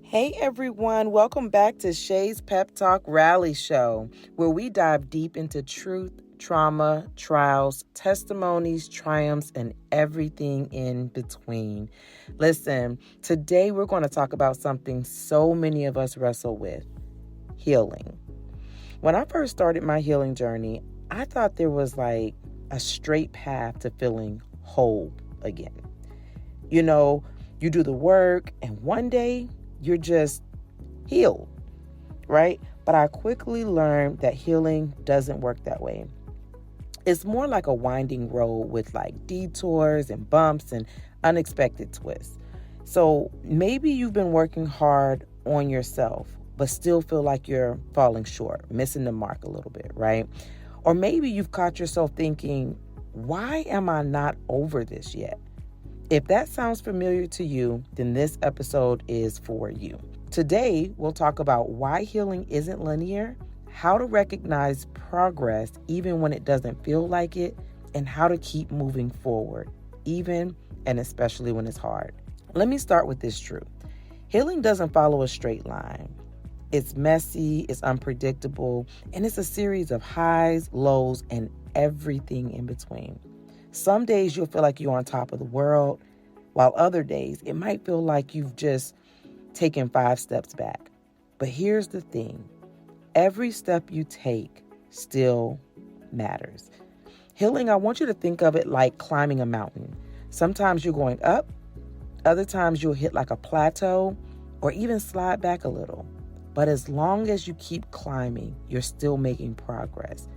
Hey everyone, welcome back to Shae's Pep Talk Rally Show, where we dive deep into truth, trauma, trials, testimonies, triumphs, and everything in between. Listen, today we're going to talk about something so many of us wrestle with: healing. When I first started my healing journey, I thought there was like a straight path to feeling whole again. You know, you do the work and one day you're just healed, right? But I quickly learned that healing doesn't work that way. It's more like a winding road with like detours and bumps and unexpected twists. So maybe you've been working hard on yourself, but still feel like you're falling short, missing the mark a little bit, right? Or maybe you've caught yourself thinking, why am I not over this yet? If that sounds familiar to you, then this episode is for you. Today, we'll talk about why healing isn't linear, how to recognize progress even when it doesn't feel like it, and how to keep moving forward, even and especially when it's hard. Let me start with this truth. Healing doesn't follow a straight line. It's messy, it's unpredictable, and it's a series of highs, lows, and everything in between. Some days you'll feel like you're on top of the world, while other days it might feel like you've just taken 5 steps back. But here's the thing. Every step you take still matters. Healing, I want you to think of it like climbing a mountain. Sometimes you're going up, other times you'll hit like a plateau or even slide back a little. But as long as you keep climbing, you're still making progress.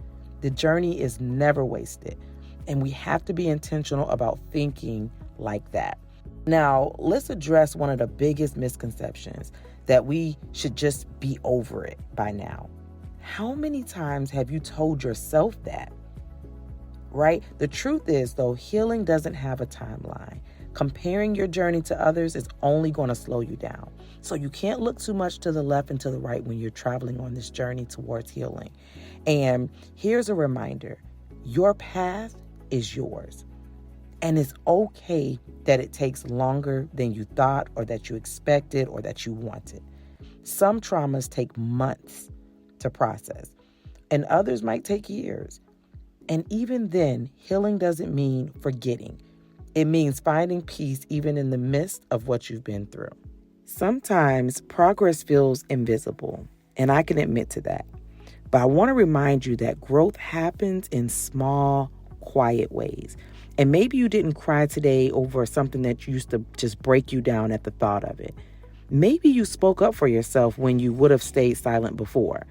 The journey is never wasted. And we have to be intentional about thinking like that. Now, let's address one of the biggest misconceptions, that we should just be over it by now. How many times have you told yourself that? Right? The truth is, though, healing doesn't have a timeline. Comparing your journey to others is only going to slow you down. So you can't look too much to the left and to the right when you're traveling on this journey towards healing. And here's a reminder. Your path is yours. And it's okay that it takes longer than you thought or that you expected or that you wanted. Some traumas take months to process, and others might take years. And even then, healing doesn't mean forgetting. It means finding peace even in the midst of what you've been through. Sometimes progress feels invisible, and I can admit to that. But I want to remind you that growth happens in small, quiet ways. And maybe you didn't cry today over something that used to just break you down at the thought of it. Maybe you spoke up for yourself when you would have stayed silent before.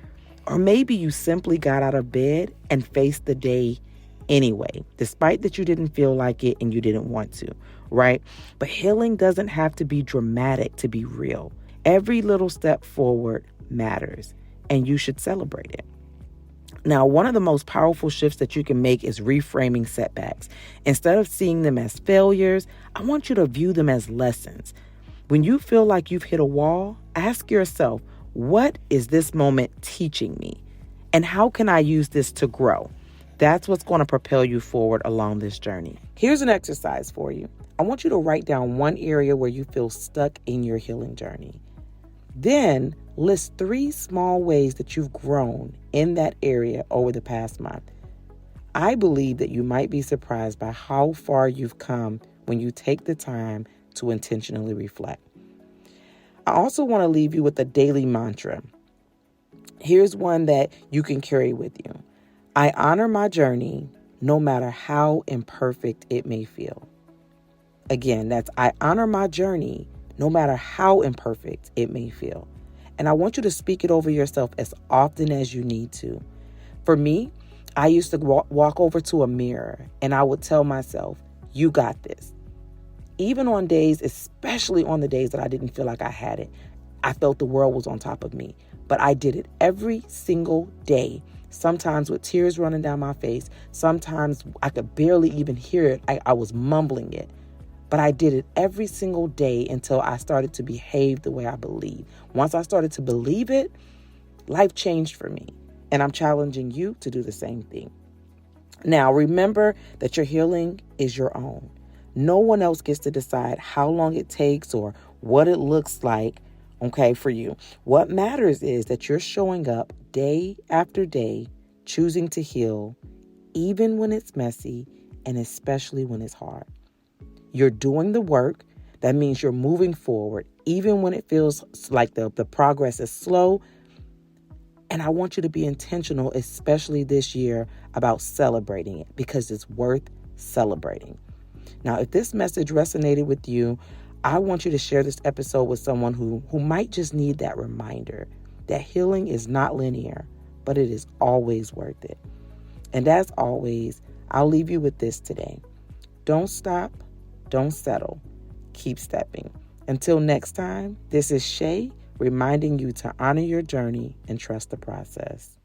Or maybe you simply got out of bed and faced the day anyway, despite that you didn't feel like it and you didn't want to, right? But healing doesn't have to be dramatic to be real. Every little step forward matters, and you should celebrate it. Now, one of the most powerful shifts that you can make is reframing setbacks. Instead of seeing them as failures, I want you to view them as lessons. When you feel like you've hit a wall, ask yourself, what is this moment teaching me? And how can I use this to grow? That's what's going to propel you forward along this journey. Here's an exercise for you. I want you to write down one area where you feel stuck in your healing journey. Then list 3 small ways that you've grown in that area over the past month. I believe that you might be surprised by how far you've come when you take the time to intentionally reflect. I also want to leave you with a daily mantra. Here's one that you can carry with you. I honor my journey no matter how imperfect it may feel. Again, that's I honor my journey no matter how imperfect it may feel. And I want you to speak it over yourself as often as you need to. For me, I used to walk over to a mirror and I would tell myself, you got this. Even on days, especially on the days that I didn't feel like I had it, I felt the world was on top of me. But I did it every single day, sometimes with tears running down my face. Sometimes I could barely even hear it. I was mumbling it. But I did it every single day until I started to behave the way I believe. Once I started to believe it, life changed for me. And I'm challenging you to do the same thing. Now, remember that your healing is your own. No one else gets to decide how long it takes or what it looks like okay, for you. What matters is that you're showing up day after day, choosing to heal, even when it's messy and especially when it's hard. You're doing the work. That means you're moving forward, even when it feels like the progress is slow. And I want you to be intentional, especially this year, about celebrating it because it's worth celebrating. Now, if this message resonated with you, I want you to share this episode with someone who might just need that reminder that healing is not linear, but it is always worth it. And as always, I'll leave you with this today. Don't stop. Don't settle. Keep stepping. Until next time, this is Shae reminding you to honor your journey and trust the process.